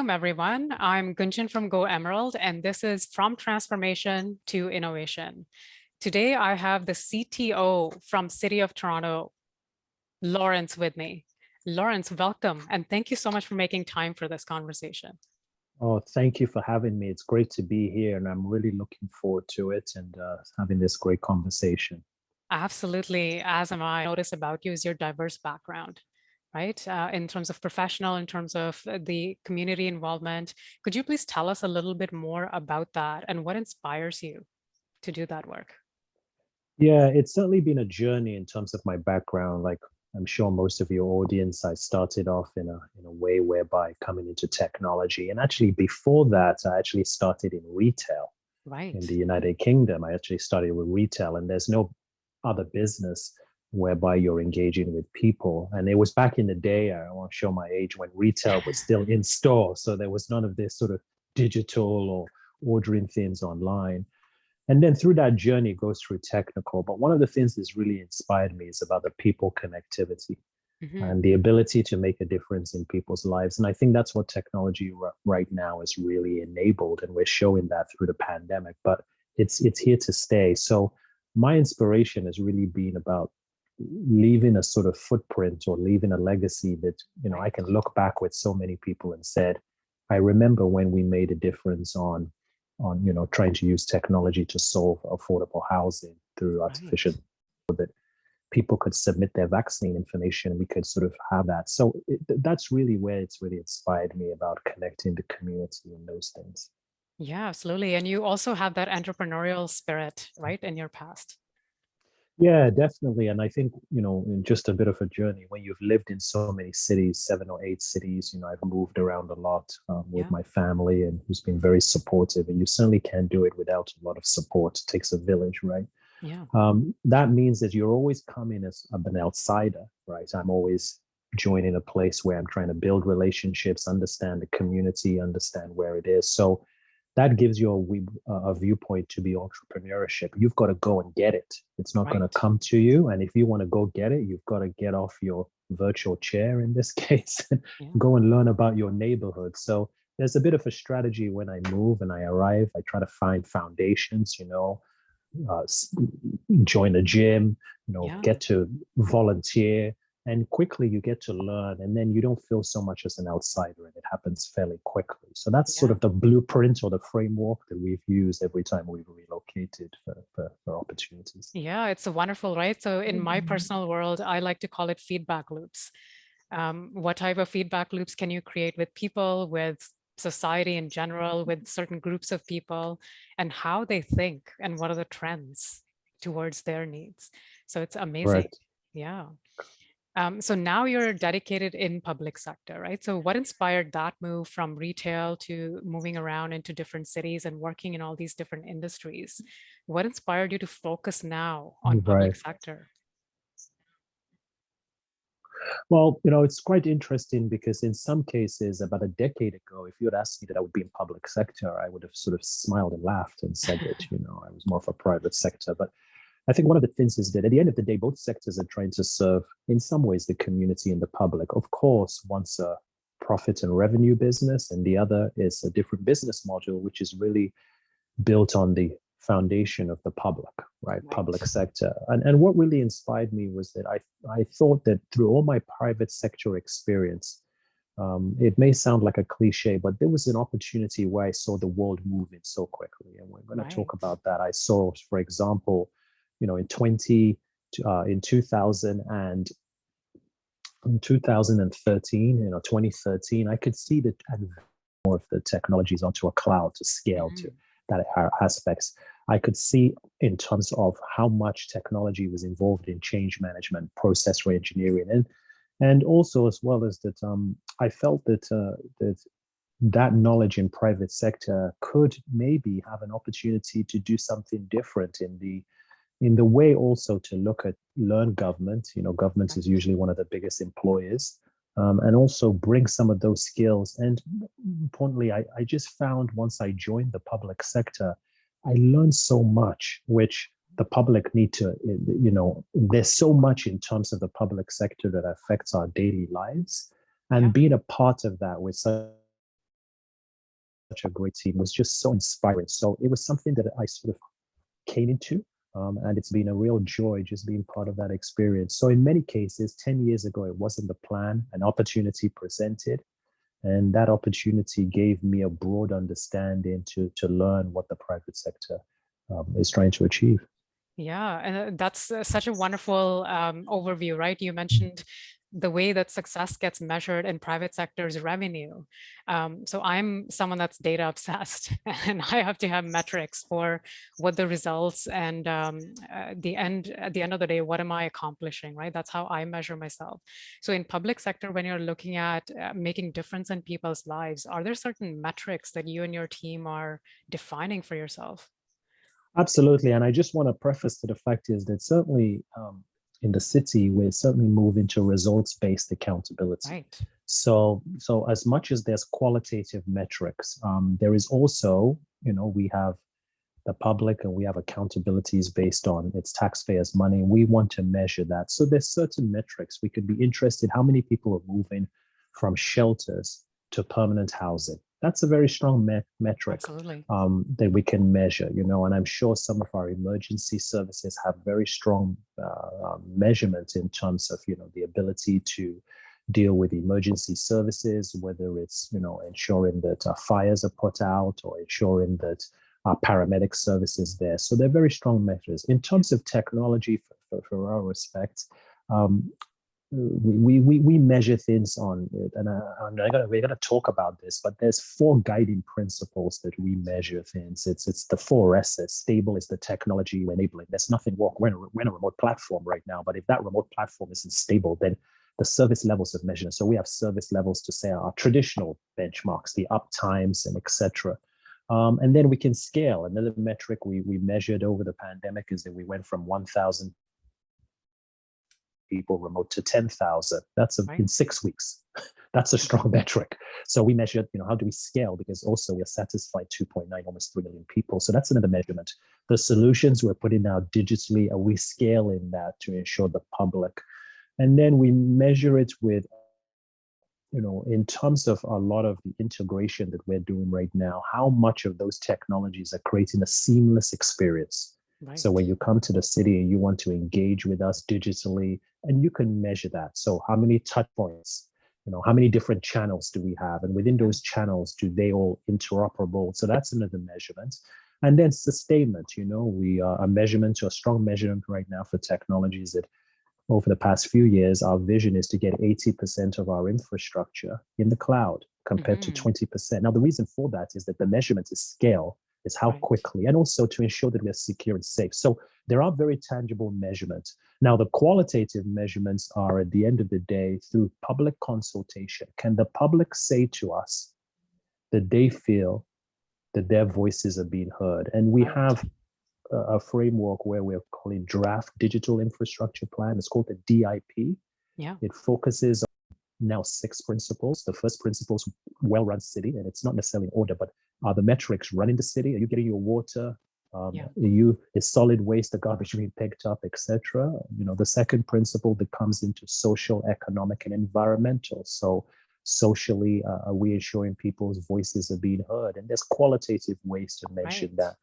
Welcome, everyone. I'm Gunjan from Go Emerald, and this is From Transformation to Innovation. Today, I have the CTO from City of Toronto, Lawrence, with me. Lawrence, welcome, and thank you so much for making time for this conversation. Oh, thank you for having me. It's great to be here, and I'm really looking forward to it and having this great conversation. Absolutely, as am I. Notice about you is your diverse background, right? In terms of professional, in terms of the community involvement. Could you please tell us a little bit more about that and what inspires you to do that work? Yeah, it's certainly been a journey in terms of my background. Like I'm sure most of your audience, I started off in a way whereby coming into technology. And actually before that, I actually started in retail in the Right. United Kingdom. I actually started with retail, and there's no other business whereby you're engaging with people. And it was back in the day, I won't show my age, when retail was still in store. So there was none of this sort of digital or ordering things online. And then through that journey, it goes through technical. But one of the things that's really inspired me is about the people connectivity Mhm. and the ability to make a difference in people's lives. And I think that's what technology right now is really enabled. And we're showing that through the pandemic, but it's here to stay. So my inspiration has really been about leaving a sort of footprint or leaving a legacy that, I Right. can look back with so many people and said, I remember when we made a difference on trying to use technology to solve affordable housing through artificial, Right. that people could submit their vaccine information and we could sort of have that. So that's really where it's really inspired me about connecting the community and those things. Yeah, absolutely. And you also have that entrepreneurial spirit, right, in your past. Yeah, definitely. And I think, in just a bit of a journey, when you've lived in so many cities, 7 or 8 cities, I've moved around a lot with Yeah. my family and who's been very supportive. And you certainly can't do it without a lot of support. It takes a village, right? Yeah. That means that you're always coming as an outsider, right? I'm always joining a place where I'm trying to build relationships, understand the community, understand where it is. So that gives you a viewpoint to be entrepreneurship. You've got to go and get it. It's not going to Right. come to you. And if you want to go get it, you've got to get off your virtual chair in this case and Yeah. go and learn about your neighborhood. So there's a bit of a strategy when I move and I arrive. I try to find foundations, uh, join a gym, Yeah. get to volunteer, and quickly you get to learn, and then you don't feel so much as an outsider, and it happens fairly quickly. So that's sort Yeah. of the blueprint or the framework that we've used every time we've relocated for opportunities. Yeah, it's a wonderful, right? So in my personal world, I like to call it feedback loops. What type of feedback loops can you create with people, with society in general, with certain groups of people, and how they think and what are the trends towards their needs? So it's amazing. Correct. Yeah. So now you're dedicated in public sector, right? So what inspired that move from retail to moving around into different cities and working in all these different industries? What inspired you to focus now on public Right. sector? Well, it's quite interesting because in some cases, about a decade ago, if you had asked me that I would be in public sector, I would have sort of smiled and laughed and said that, I was more for private sector. But I think one of the things is that at the end of the day, both sectors are trying to serve, in some ways, the community and the public. Of course, one's a profit and revenue business, and the other is a different business model, which is really built on the foundation of the public, right? Public Right. sector. And what really inspired me was that I thought that through all my private sector experience, it may sound like a cliche, but there was an opportunity where I saw the world moving so quickly. And we're going to talk Right. about that. I saw, for example, in 20, in 2000 and in 2013, 2013, I could see the more of the technologies onto a cloud to scale to Mhm. that aspects. I could see in terms of how much technology was involved in change management, process reengineering, and also as well as that, I felt that knowledge in private sector could maybe have an opportunity to do something different in the way also to look at learn government. Government is Right. usually one of the biggest employers, and also bring some of those skills. And importantly, I just found once I joined the public sector, I learned so much, which the public need to, there's so much in terms of the public sector that affects our daily lives. And Yeah. being a part of that with such such a great team was just so inspiring. So it was something that I sort of came into, and it's been a real joy just being part of that experience. So in many cases, 10 years ago, it wasn't the plan, an opportunity presented, and that opportunity gave me a broad understanding to learn what the private sector is trying to achieve. Yeah, and that's such a wonderful overview, right? You mentioned the way that success gets measured in private sector's revenue. So I'm someone that's data obsessed, and I have to have metrics for what the results and at the end of the day, what am I accomplishing, right? That's how I measure myself. So in public sector, when you're looking at making difference in people's lives, are there certain metrics that you and your team are defining for yourself? Absolutely. And I just want to preface to the fact is that certainly in the city, we're certainly moving to results-based accountability. Right. So as much as there's qualitative metrics, there is also, we have the public and we have accountabilities based on its taxpayers' money. We want to measure that. So there's certain metrics we could be interested. How many people are moving from shelters to permanent housing? That's a very strong metric that we can measure, and I'm sure some of our emergency services have very strong measurement in terms of, the ability to deal with emergency services, whether it's, ensuring that fires are put out or ensuring that paramedic services there. So they're very strong measures. In terms of technology, for our respect, we measure things on it, and we're gonna talk about this. But there's 4 guiding principles that we measure things. It's the 4 S's. Stable is the technology we're enabling. There's nothing wrong. We're in a remote platform right now, but if that remote platform isn't stable, then the service levels of measurement. So we have service levels to say our traditional benchmarks, the uptimes and etc. And then we can scale. Another metric we measured over the pandemic is that we went from 1,000 people remote to 10,000. That's in 6 weeks. That's a strong metric. So we measured, how do we scale? Because also we are satisfied 2.9, almost 3 million people. So that's another measurement. The solutions we're putting out digitally, are we scaling that to ensure the public? And then we measure it with, in terms of a lot of the integration that we're doing right now, how much of those technologies are creating a seamless experience. Right. So when you come to the city and you want to engage with us digitally, and you can measure that. So how many touch points, how many different channels do we have? And within those channels, do they all interoperable? So that's another measurement. And then sustainment, we are a strong measurement right now for technologies that over the past few years, our vision is to get 80% of our infrastructure in the cloud compared to 20%. Now, the reason for that is that the measurement is scale, is how quickly, and also to ensure that we're secure and safe. So there are very tangible measurements. Now, the qualitative measurements are at the end of the day through public consultation. Can the public say to us that they feel that their voices are being heard? And we have a framework where we're calling Draft Digital Infrastructure Plan. It's called the DIP. Yeah. It focuses on now 6 principles. The first principle is well-run city, and it's not necessarily in order, but are the metrics running the city? Are you getting your water? Is solid waste, the garbage being picked up, etc.? The second principle that comes into social, economic, and environmental. So socially, are we ensuring people's voices are being heard? And there's qualitative ways to mention that.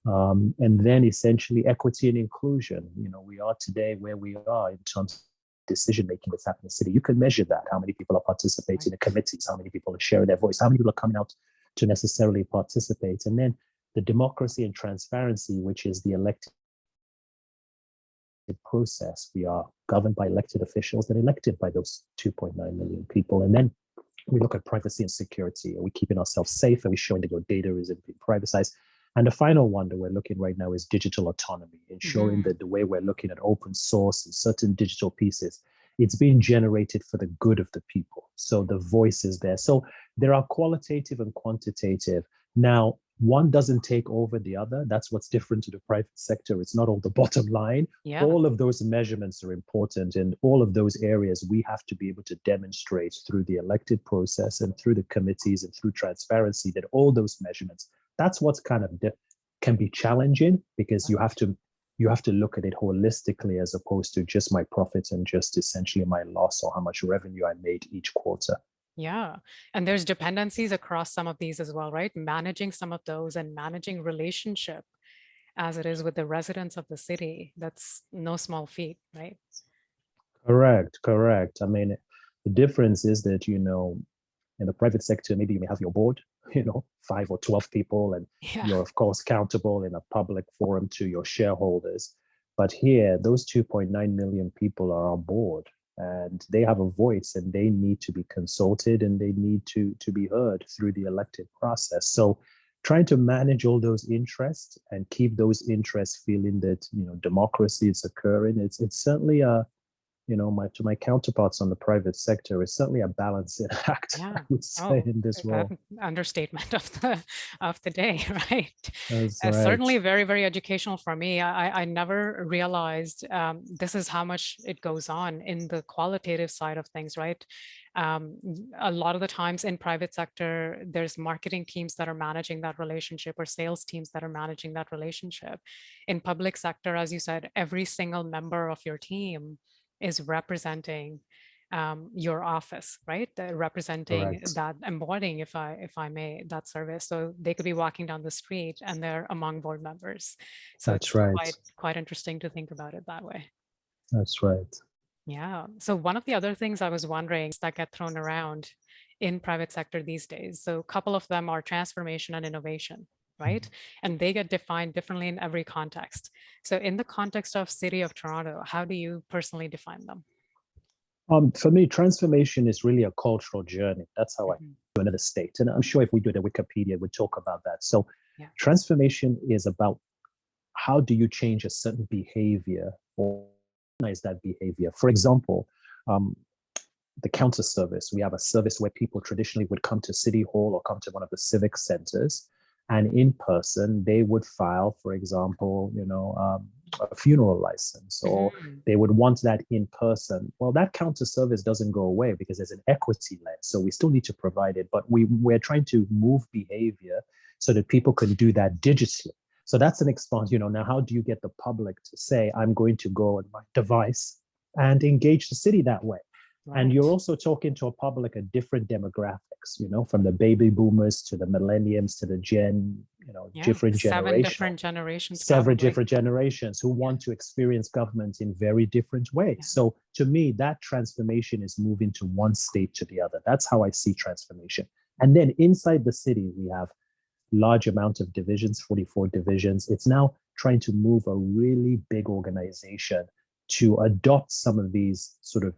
And then essentially equity and inclusion. We are today where we are in terms of decision-making that's happening in the city. You can measure that. How many people are participating in committees? How many people are sharing their voice? How many people are coming out to necessarily participate? And then the democracy and transparency, which is the elected process. We are governed by elected officials that are elected by those 2.9 million people. And then we look at privacy and security. Are we keeping ourselves safe? Are we showing that your data isn't being privatized? And the final one that we're looking right now is digital autonomy, ensuring that the way we're looking at open source and certain digital pieces, it's being generated for the good of the people. So the voice is there. So there are qualitative and quantitative. Now, one doesn't take over the other. That's what's different to the private sector. It's not all the bottom line. Yeah. All of those measurements are important, and all of those areas we have to be able to demonstrate through the elected process and through the committees and through transparency that all those measurements, that's what's kind of can be challenging, because you have to look at it holistically as opposed to just my profits and just essentially my loss or how much revenue I made each quarter. Yeah. And there's dependencies across some of these as well, right? Managing some of those and managing relationship as it is with the residents of the city. That's no small feat, right? Correct, correct. I mean, the difference is that, in the private sector, maybe you may have your board, 5 or 12 people, and Yeah. you're, of course, accountable in a public forum to your shareholders. But here, those 2.9 million people are on board and they have a voice and they need to be consulted and they need to be heard through the elected process. So trying to manage all those interests and keep those interests feeling that, democracy is occurring, it's certainly my counterparts on the private sector is certainly a balancing act, I Yeah. would say, Oh, in this that role. understatement of the day, right? That's right. Certainly very, very educational for me. I never realized this is how much it goes on in the qualitative side of things, right? Um, a lot of the times in private sector, there's marketing teams that are managing that relationship or sales teams that are managing that relationship. In public sector, as you said, every single member of your team is representing your office, right? Representing Correct. that, embodying, if I may, that service. So they could be walking down the street and they're among board members. So That's it's right. quite interesting to think about it that way. That's right. Yeah. So one of the other things I was wondering that get thrown around in private sector these days. So a couple of them are transformation and innovation, right? And they get defined differently in every context. So in the context of City of Toronto, how do you personally define them? For me, transformation is really a cultural journey. That's how I Mhm. do another state. And I'm sure if we do the Wikipedia, we'd talk about that. So Yeah. transformation is about how do you change a certain behavior or recognize that behavior. For example, um, the counter service. We have a service where people traditionally would come to City Hall or come to one of the civic centers, and in person they would file, for example, a funeral license, or Mhm. they would want that in person. Well, that counter service doesn't go away because there's an equity lens, so we still need to provide it. But we're trying to move behavior so that people can do that digitally. So that's an expansion. Now, how do you get the public to say, I'm going to go on my device and engage the city that way? And you're Right. also talking to a public of different demographics, from the baby boomers to the millenniums to the Yeah. different Seven generational, different generations, several probably. different generations who Yeah. want to experience government in very different ways. Yeah. So to me, that transformation is moving to one state to the other. That's how I see transformation. And then inside the city, we have large amount of divisions, 44 divisions. It's now trying to move a really big organization to adopt some of these sort of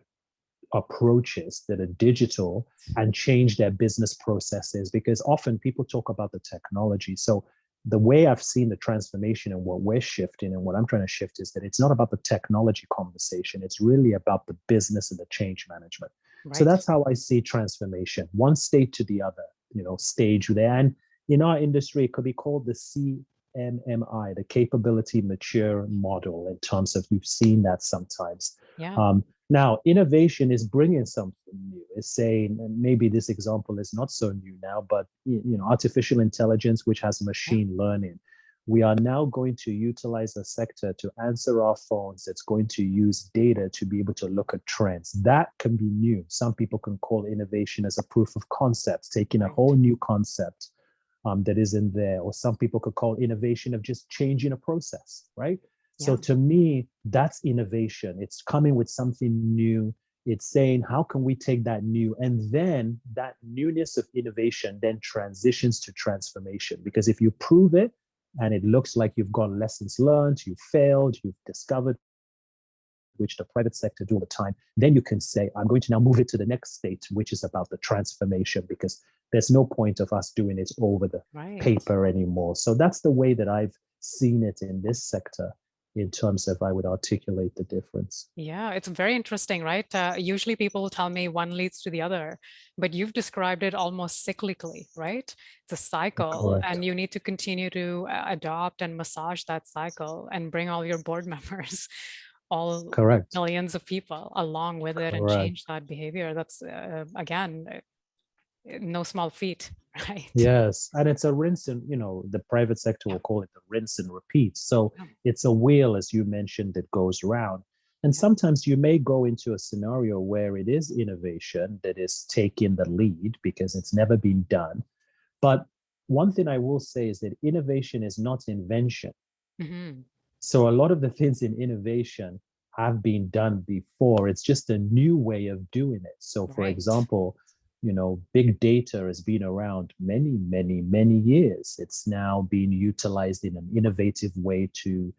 approaches that are digital and change their business processes, because often people talk about the technology. So the way I've seen the transformation and what we're shifting and what I'm trying to shift is that it's not about the technology conversation. It's really about the business and the change management. So Right. that's how I see transformation, one state to the other, stage there. And in our industry, it could be called the CMMI, the capability mature model, in terms of we've seen that sometimes. Yeah. Um, Now, innovation is bringing something new. It's saying, and maybe this example is not so new now, but artificial intelligence, which has Yeah. machine learning. We are now going to utilize a sector to answer our phones. It's going to use data to be able to look at trends. That can be new. Some people can call innovation as a proof of concept, taking a whole Right. new concept that is in there, or some people could call innovation of just changing a process, right? So Yeah. to me, that's innovation. It's coming with something new. It's saying, how can we take that new? And then that newness of innovation then transitions to transformation. Because if you prove it and it looks like you've got lessons learned, you've failed, you've discovered, which the private sector do all the time, then you can say, I'm going to now move it to the next state, which is about the transformation, because there's no point of us doing it over the Right. paper anymore. So that's the way that I've seen it in this sector, in terms of I would articulate the difference. Yeah, it's very interesting, right? Usually people tell me one leads to the other, but you've described it almost cyclically, right? It's a cycle, Correct. and you need to continue to adopt and massage that cycle and bring all your board members, all Correct. millions of people along with it and Correct. change that behavior. That's, again, no small feat, right? Yes. And it's a rinse and, the private sector Yeah. will call it the rinse and repeat. So Yeah. it's a wheel, as you mentioned, that goes around. And sometimes you may go into a scenario where it is innovation that is taking the lead because it's never been done. But one thing I will say is that innovation is not invention. Mm-hmm. So a lot of the things in innovation have been done before. It's just a new way of doing it. So for Right. example, big data has been around many, many, many years. It's now being utilized in an innovative way to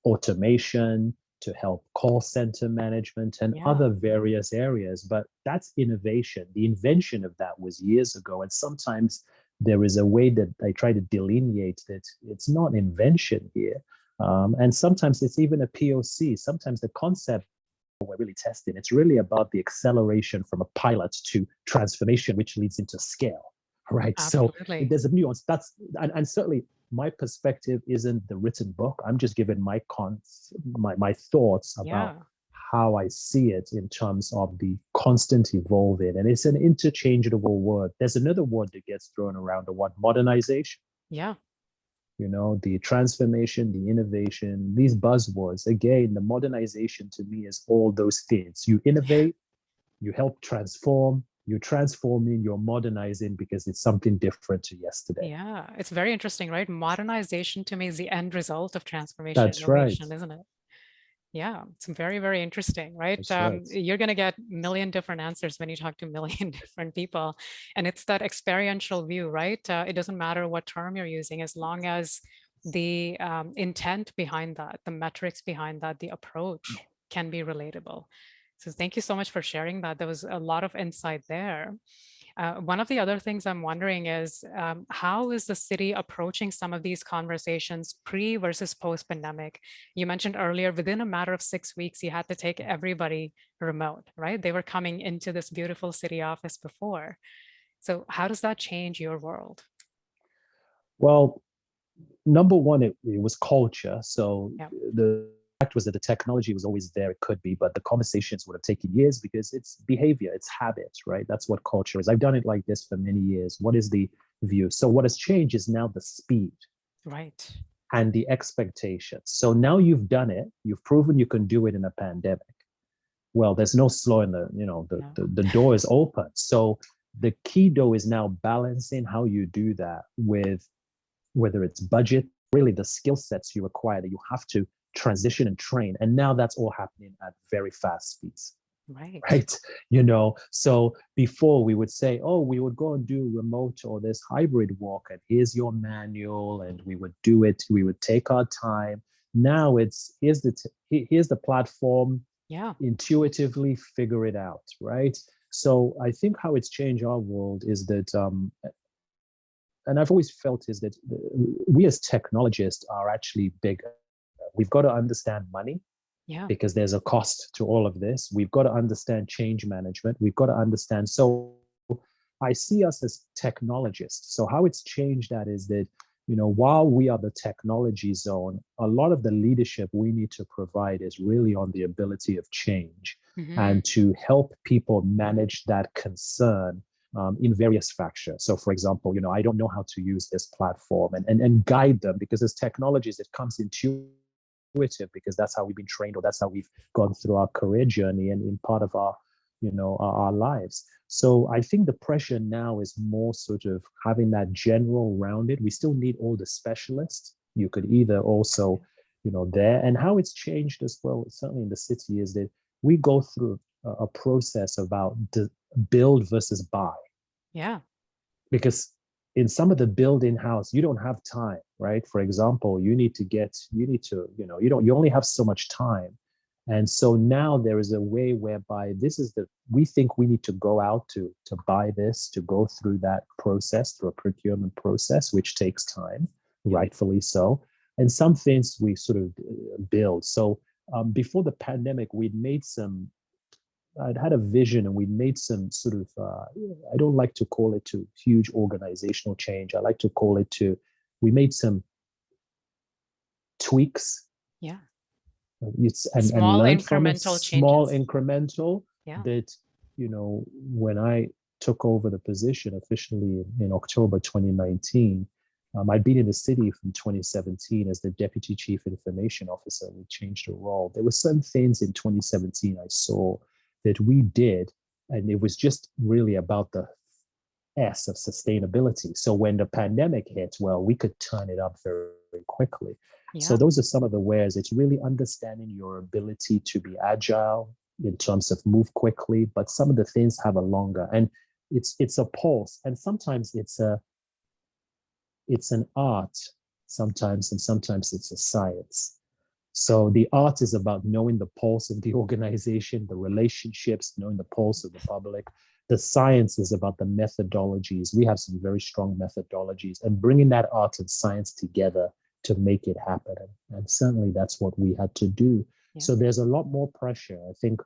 automation, to help call center management and other various areas. But that's innovation. The invention of that was years ago. And sometimes there is a way that I try to delineate that it's not invention here. And sometimes it's even a POC. Sometimes the concept we're really testing, it's really about the acceleration from a pilot to transformation, which leads into scale, right? Absolutely. So there's a nuance. And certainly my perspective isn't the written book. I'm just giving my thoughts about how I see it in terms of the constant evolving. And it's an interchangeable word. There's another word that gets thrown around, the word modernization. Yeah. The transformation, the innovation, these buzzwords. Again, the modernization to me is all those things. You innovate, you help transform, you're transforming, you're modernizing because it's something different to yesterday. Yeah, it's very interesting, right? Modernization to me is the end result of transformation, That's innovation, right. isn't it? Yeah, it's very, very interesting, right? That's right. You're going to get a million different answers when you talk to a million different people. And it's that experiential view, right? It doesn't matter what term you're using, as long as the intent behind that, the metrics behind that, the approach can be relatable. So thank you so much for sharing that. There was a lot of insight there. One of the other things I'm wondering is how is the city approaching some of these conversations pre versus post pandemic? You mentioned earlier, within a matter of 6 weeks, you had to take everybody remote, right? They were coming into this beautiful city office before. So how does that change your world? Well, number one, it was culture. So Yeah. the fact was that the technology was always there, it could be, but the conversations would have taken years because it's behavior, it's habit, right? That's what culture is. I've done it like this for many years. What is the view? So what has changed is now the speed. Right. And the expectations. So now you've done it, you've proven you can do it in a pandemic. Well, there's no slowing the door is open. So the key though is now balancing how you do that with whether it's budget, really the skill sets you require that you have to transition and train. And now that's all happening at very fast speeds. Right. So before we would say, oh, we would go and do remote or this hybrid work, and here's your manual, and we would do it. We would take our time. Now it's here's the platform. Yeah. Intuitively figure it out. Right. So I think how it's changed our world is that and I've always felt is that we as technologists are actually bigger. We've got to understand money because there's a cost to all of this. We've got to understand change management. We've got to understand. So I see us as technologists. So how it's changed that is that, while we are the technology zone, a lot of the leadership we need to provide is really on the ability of change and to help people manage that concern in various factors. So for example, I don't know how to use this platform and guide them because as technologies, it comes intuitive because that's how we've been trained or that's how we've gone through our career journey and in part of our lives. So I think the pressure now is more sort of having that general rounded. We still need all the specialists. You could either also, there and how it's changed as well, certainly in the city is that we go through a process about build versus buy. Yeah. Because in some of the build in-house, you don't have time, right? For example, you only have so much time. And so now there is a way whereby we think we need to go out to buy this, to go through that process, through a procurement process, which takes time, rightfully so. And some things we sort of build. So before the pandemic, I'd had a vision and we made some sort of, I don't like to call it to huge organizational change. I like to call it we made some tweaks. Yeah. And learned from it, small changes. incremental that, when I took over the position officially in October 2019, I'd been in the city from 2017 as the Deputy Chief Information Officer. We changed the role. There were some things in 2017 I saw that we did, and it was just really about the S of sustainability. So when the pandemic hit, well, we could turn it up very, very quickly. Yeah. So those are some of the wares. It's really understanding your ability to be agile in terms of move quickly, but some of the things have a longer, and it's a pulse, and sometimes it's an art sometimes, and sometimes it's a science. So the art is about knowing the pulse of the organization, the relationships, knowing the pulse of the public. The science is about the methodologies. We have some very strong methodologies, and bringing that art and science together to make it happen. And certainly that's what we had to do. Yeah. So there's a lot more pressure. I think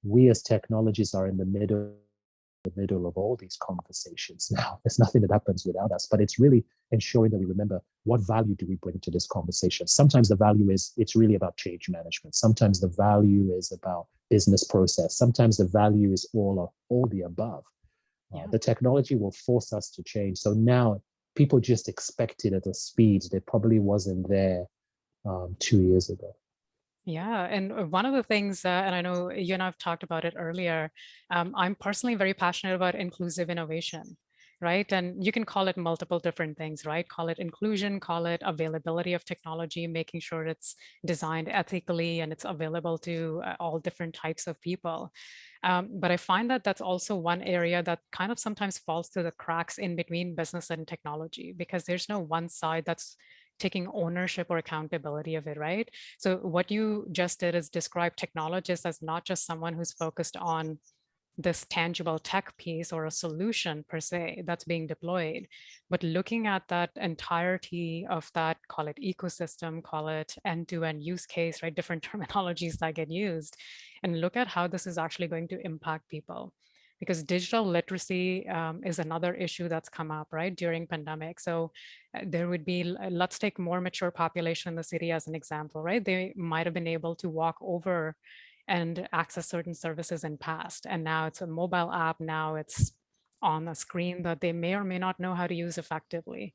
we as technologists are in the middle of all these conversations now. There's nothing that happens without us, but it's really ensuring that we remember what value do we bring to this conversation. Sometimes the value is it's really about change management. Sometimes the value is about business process. Sometimes the value is all the above. Yeah. The technology will force us to change. So now people just expect it at a speed that probably wasn't there 2 years ago. Yeah, and one of the things, and I know you and I've talked about it earlier, I'm personally very passionate about inclusive innovation, right? And you can call it multiple different things, right? Call it inclusion, call it availability of technology, making sure it's designed ethically and it's available to all different types of people. But I find that that's also one area that kind of sometimes falls through the cracks in between business and technology, because there's no one side that's taking ownership or accountability of it, right? So what you just did is describe technologists as not just someone who's focused on this tangible tech piece or a solution per se that's being deployed, but looking at that entirety of that, call it ecosystem, call it end-to-end use case, right? Different terminologies that get used, and look at how this is actually going to impact people. Because digital literacy is another issue that's come up, right, during pandemic. So there would be, let's take more mature population in the city as an example, right? They might have been able to walk over and access certain services in past. And now it's a mobile app. Now it's on a screen that they may or may not know how to use effectively.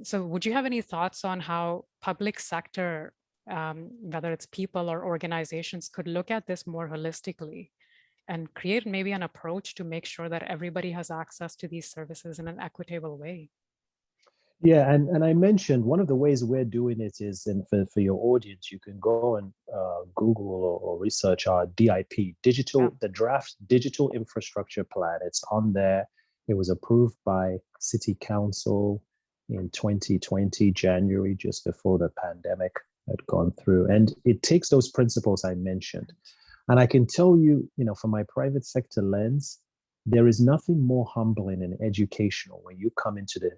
So would you have any thoughts on how public sector, whether it's people or organizations, could look at this more holistically and create maybe an approach to make sure that everybody has access to these services in an equitable way? Yeah, and I mentioned one of the ways we're doing it is, and for your audience, you can go and Google or research our DIP, the draft digital infrastructure plan. It's on there. It was approved by City Council in 2020, January, just before the pandemic had gone through. And it takes those principles I mentioned. And I can tell you, from my private sector lens, there is nothing more humbling and educational when you come into the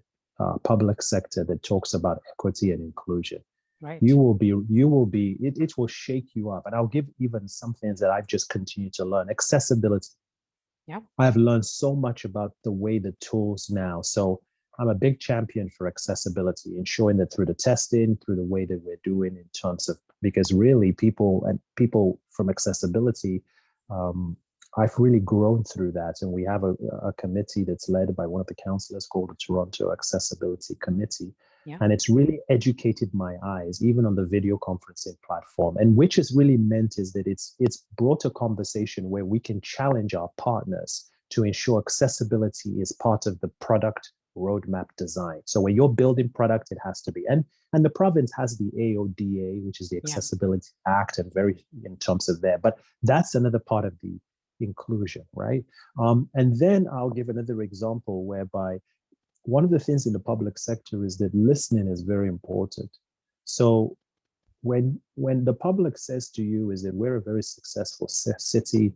public sector that talks about equity and inclusion. Right. It will shake you up. And I'll give even some things that I've just continued to learn. Accessibility. Yeah. I've learned so much about the way the tools now. So I'm a big champion for accessibility, ensuring that through the testing, through the way that we're doing in terms of, because really people from accessibility, I've really grown through that. And we have a committee that's led by one of the councillors called the Toronto Accessibility Committee. Yeah. And it's really educated my eyes, even on the video conferencing platform. And which has really meant is that it's brought a conversation where we can challenge our partners to ensure accessibility is part of the product roadmap design. So when you're building product, it has to be. And the province has the AODA, which is the Accessibility Act, and very in terms of there. But that's another part of the inclusion, right? And then I'll give another example whereby one of the things in the public sector is that listening is very important. So when the public says to you is that we're a very successful city,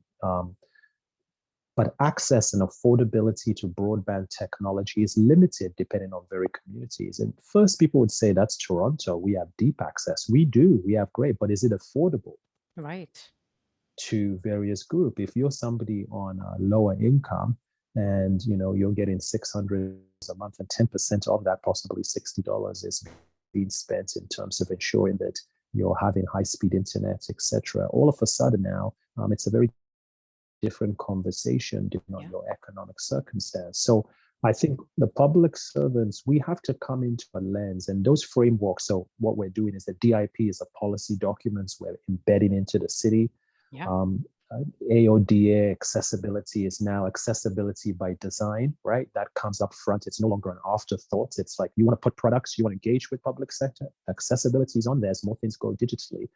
but access and affordability to broadband technology is limited depending on very communities. And first people would say that's Toronto. We have deep access. We do, we have great, but is it affordable? Right. To various group. If you're somebody on a lower income and you're getting $600 a month, and 10% of that, possibly $60, is being spent in terms of ensuring that you're having high-speed internet, etc. All of a sudden now, it's a very different conversation depending on your economic circumstance. So I think the public servants, we have to come into a lens and those frameworks. So what we're doing is the DIP is a policy documents we're embedding into the city. Yeah. AODA accessibility is now accessibility by design, right? That comes up front. It's no longer an afterthought. It's like you want to put products, you want to engage with public sector. Accessibility is on there as more things go digitally.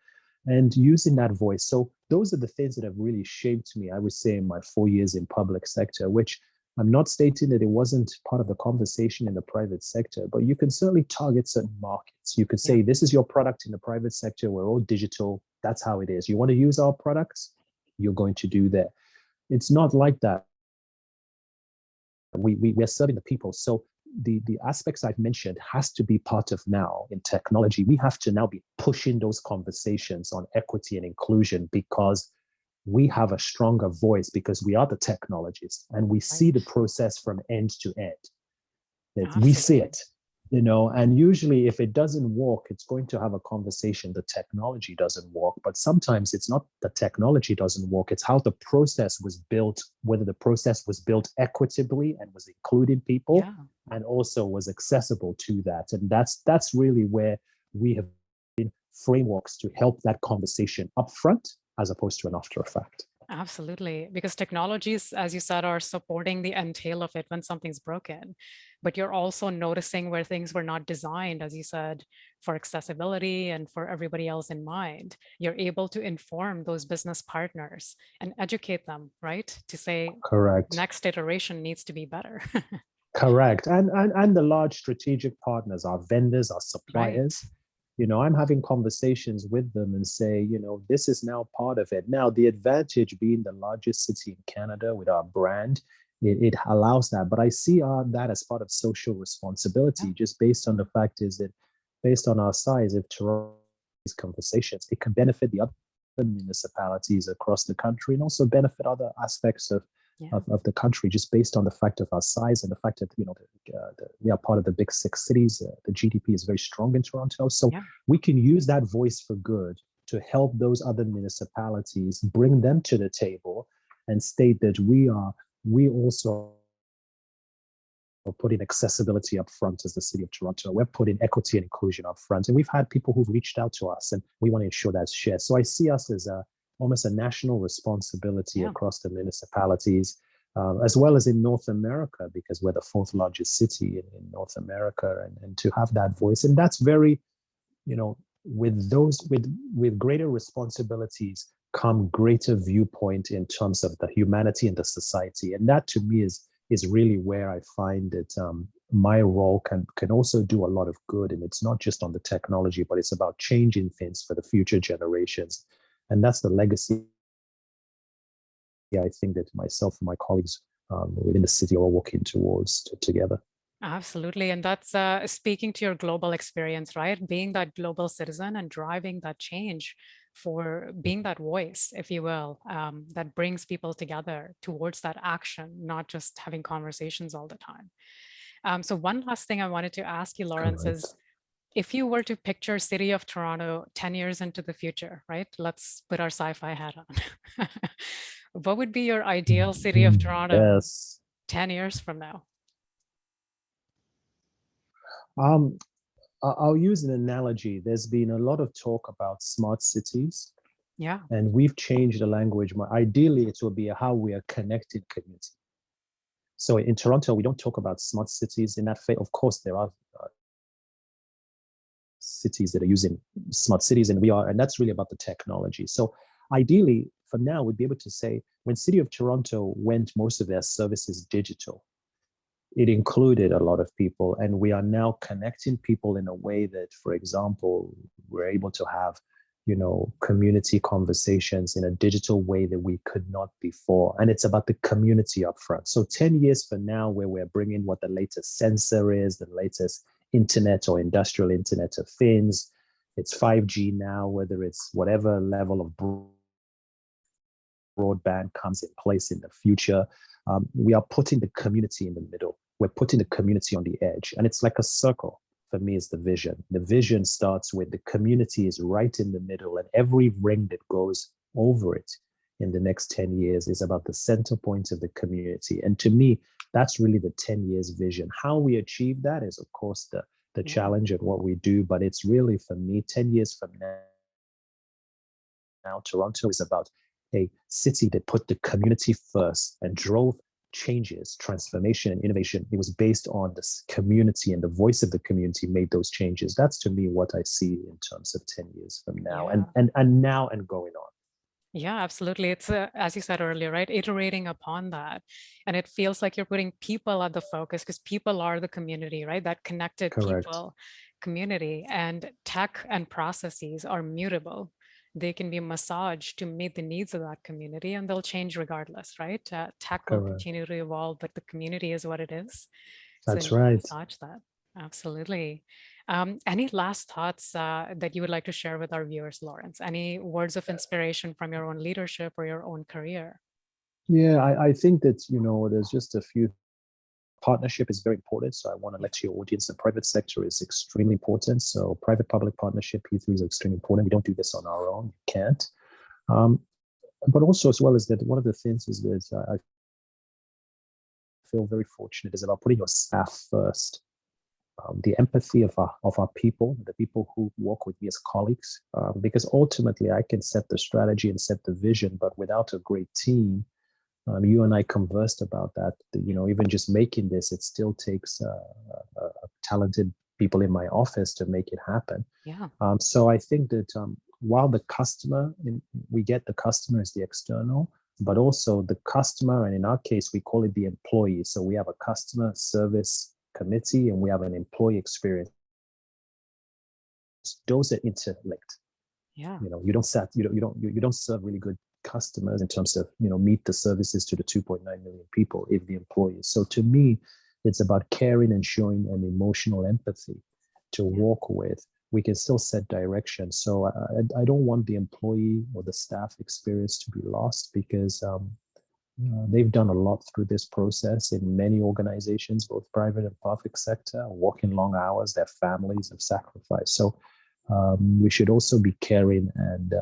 And using that voice. So those are the things that have really shaped me, I would say, in my 4 years in public sector, which I'm not stating that it wasn't part of the conversation in the private sector, but you can certainly target certain markets. You could say, this is your product in the private sector. We're all digital. That's how it is. You want to use our products? You're going to do that. It's not like that. We're serving the people. So the aspects I've mentioned has to be part of now in technology. We have to now be pushing those conversations on equity and inclusion because we have a stronger voice because we are the technologists and we see the process from end to end. We see it, and usually if it doesn't work, it's going to have a conversation. The technology doesn't work, but sometimes it's not the technology doesn't work. It's how the process was built, whether the process was built equitably and was including people and also was accessible to that. And that's really where we have been frameworks to help that conversation up front as opposed to an after effect. Absolutely, because technologies, as you said, are supporting the entail of it when something's broken, but you're also noticing where things were not designed, as you said, for accessibility and for everybody else in mind. You're able to inform those business partners and educate them, right? To say, correct, next iteration needs to be better. Correct, and the large strategic partners, our vendors, our suppliers. Right. I'm having conversations with them and say, this is now part of it. Now, the advantage being the largest city in Canada with our brand, it allows that. But I see that as part of social responsibility, just based on the fact is that based on our size, if Toronto these conversations, it can benefit the other municipalities across the country and also benefit other aspects of the country, just based on the fact of our size and the fact that we are part of the big 6 cities. The GDP is very strong in Toronto, so we can use that voice for good to help those other municipalities, bring them to the table, and state that we also are putting accessibility up front as the city of Toronto. We're putting equity and inclusion up front, and we've had people who've reached out to us, and we want to ensure that's shared. So I see us as almost a national responsibility across the municipalities, as well as in North America, because we're the 4th largest city in North America, and to have that voice. And that's very, with greater responsibilities come greater viewpoint in terms of the humanity and the society. And that to me is really where I find that my role can also do a lot of good. And it's not just on the technology, but it's about changing things for the future generations. And that's the legacy I think that myself and my colleagues within the city are working towards together. Absolutely. And that's speaking to your global experience, right? Being that global citizen and driving that change, for being that voice, if you will, that brings people together towards that action, not just having conversations all the time. So one last thing I wanted to ask you, Lawrence, is if you were to picture City of Toronto 10 years into the future, right? Let's put our sci-fi hat on. What would be your ideal City of Toronto 10 years from now? I'll use an analogy. There's been a lot of talk about smart cities. Yeah. And we've changed the language. Ideally, it will be how we are connected community. So in Toronto, we don't talk about smart cities in that phase. Of course, there are cities that are using smart cities, and that's really about the technology. So ideally, for now, we'd be able to say when City of Toronto went most of their services digital, it included a lot of people, and we are now connecting people in a way that, for example, we're able to have, community conversations in a digital way that we could not before. And it's about the community up front. So 10 years from now, where we're bringing what the latest sensor is, the latest internet or industrial internet of things, it's 5G now, whether it's whatever level of broadband comes in place in the future, we are putting the community in the middle. We're putting the community on the edge, and it's like a circle. For me, is the vision. The vision starts with the community is right in the middle, and every ring that goes over it in the next 10 years is about the center point of the community. And to me, that's really the 10 years vision. How we achieve that is, of course, the Yeah. challenge and what we do, but it's really, for me, 10 years from now, Toronto is about a city that put the community first and drove changes, transformation, and innovation. It was based on this community, and the voice of the community made those changes. That's, to me, what I see in terms of 10 years from now, Yeah. and now and going on. Yeah, absolutely. It's as you said earlier, right? Iterating upon that. And it feels like you're putting people at the focus because people are the community, right? That connected Correct. people community, and tech and processes are mutable. They can be massaged to meet the needs of that community, and they'll change regardless, right? Tech will Correct. continue to evolve, but the community is what it is. So That's you can right. massage that. Absolutely. Any last thoughts that you would like to share with our viewers, Lawrence? Any words of inspiration from your own leadership or your own career? Yeah, I think that, there's just a few. Partnership is very important. So I want to Yeah. let your audience, the private sector is extremely important. So private-public partnership, P3 is extremely important. We don't do this on our own. You can't. Um, but also, as well as that, one of the things is that I feel very fortunate is about putting your staff first. The empathy of our people, the people who work with me as colleagues, because ultimately I can set the strategy and set the vision, but without a great team, you and I conversed about that. Even just making this, it still takes talented people in my office to make it happen. Yeah. So I think that while the customer, we get the customer as the external, but also the customer, and in our case, we call it the employee. So we have a customer service committee and we have an employee experience. Those are interlinked. Yeah. You don't serve really good customers in terms of meet the services to the 2.9 million people if the employees. So to me, it's about caring and showing an emotional empathy to walk with. We can still set direction. So I don't want the employee or the staff experience to be lost, because they've done a lot through this process in many organizations, both private and public sector, working long hours. Their families have sacrificed. So we should also be caring and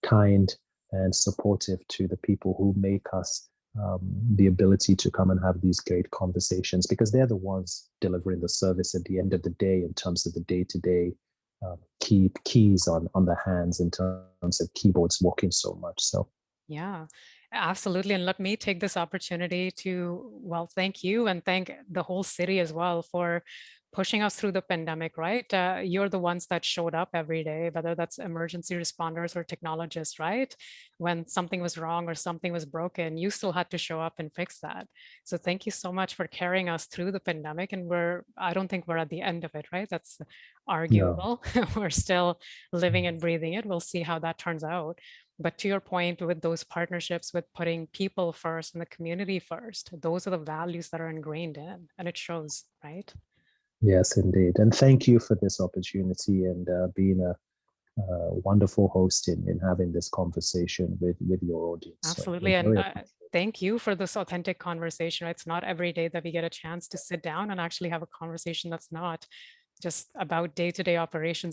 kind and supportive to the people who make us the ability to come and have these great conversations, because they're the ones delivering the service at the end of the day in terms of the day-to-day keys on the hands, in terms of keyboards working so much. So Yeah, absolutely. And let me take this opportunity to, well, thank you and thank the whole city as well for pushing us through the pandemic, right? You're the ones that showed up every day, whether that's emergency responders or technologists, right? When something was wrong or something was broken, you still had to show up and fix that. So thank you so much for carrying us through the pandemic. And I don't think we're at the end of it, right? That's no. arguable. We're still living and breathing it. We'll see how that turns out. But to your point, with those partnerships, with putting people first and the community first, those are the values that are ingrained in, and it shows, right? Yes, indeed. And thank you for this opportunity, and being a wonderful host in having this conversation with your audience. So Absolutely. And very thank you for this authentic conversation. It's not every day that we get a chance to sit down and actually have a conversation that's not just about day-to-day operations.